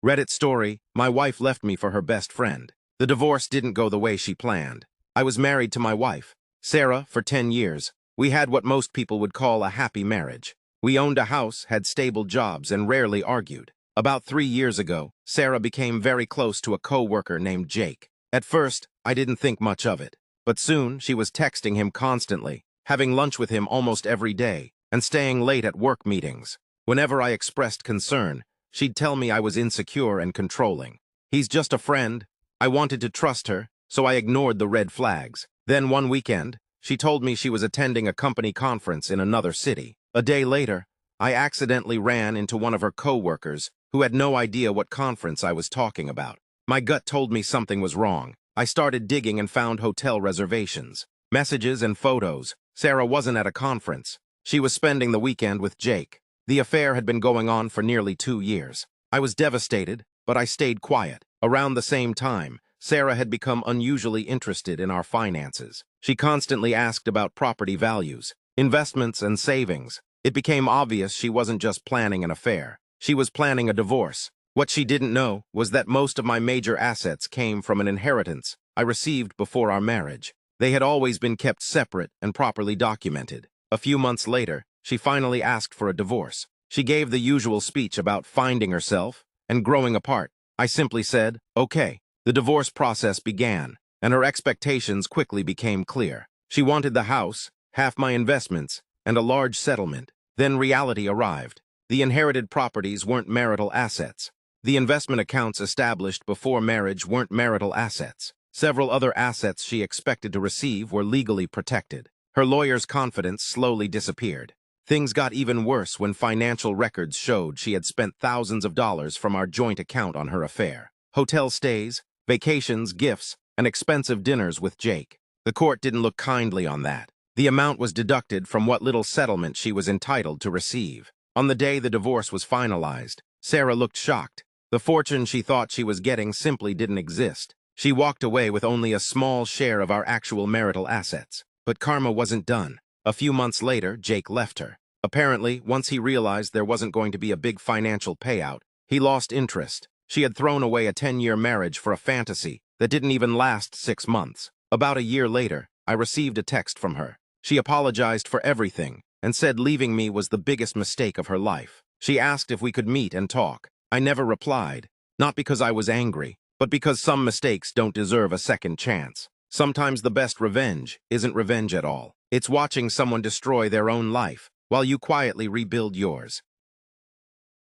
Reddit story, my wife left me for her best friend. The divorce didn't go the way she planned. I was married to my wife, Sarah, for 10 years. We had what most people would call a happy marriage. We owned a house, had stable jobs, and rarely argued. About 3 years ago, Sarah became very close to a co-worker named Jake. At first, I didn't think much of it. But soon, she was texting him constantly, having lunch with him almost every day, and staying late at work meetings. Whenever I expressed concern, she'd tell me I was insecure and controlling. He's just a friend. I wanted to trust her, so I ignored the red flags. Then one weekend, she told me she was attending a company conference in another city. A day later, I accidentally ran into one of her co-workers who had no idea what conference I was talking about. My gut told me something was wrong. I started digging and found hotel reservations, messages, and photos. Sarah wasn't at a conference. She was spending the weekend with Jake. The affair had been going on for nearly 2 years. I was devastated, but I stayed quiet. Around the same time, Sarah had become unusually interested in our finances. She constantly asked about property values, investments, and savings. It became obvious she wasn't just planning an affair. She was planning a divorce. What she didn't know was that most of my major assets came from an inheritance I received before our marriage. They had always been kept separate and properly documented. A few months later, she finally asked for a divorce. She gave the usual speech about finding herself and growing apart. I simply said, okay. The divorce process began, and her expectations quickly became clear. She wanted the house, half my investments, and a large settlement. Then reality arrived. The inherited properties weren't marital assets. The investment accounts established before marriage weren't marital assets. Several other assets she expected to receive were legally protected. Her lawyer's confidence slowly disappeared. Things got even worse when financial records showed she had spent thousands of dollars from our joint account on her affair. Hotel stays, vacations, gifts, and expensive dinners with Jake. The court didn't look kindly on that. The amount was deducted from what little settlement she was entitled to receive. On the day the divorce was finalized, Sarah looked shocked. The fortune she thought she was getting simply didn't exist. She walked away with only a small share of our actual marital assets. But karma wasn't done. A few months later, Jake left her. Apparently, once he realized there wasn't going to be a big financial payout, he lost interest. She had thrown away a 10-year marriage for a fantasy that didn't even last 6 months. About a year later, I received a text from her. She apologized for everything and said leaving me was the biggest mistake of her life. She asked if we could meet and talk. I never replied, not because I was angry, but because some mistakes don't deserve a second chance. Sometimes the best revenge isn't revenge at all. It's watching someone destroy their own life while you quietly rebuild yours.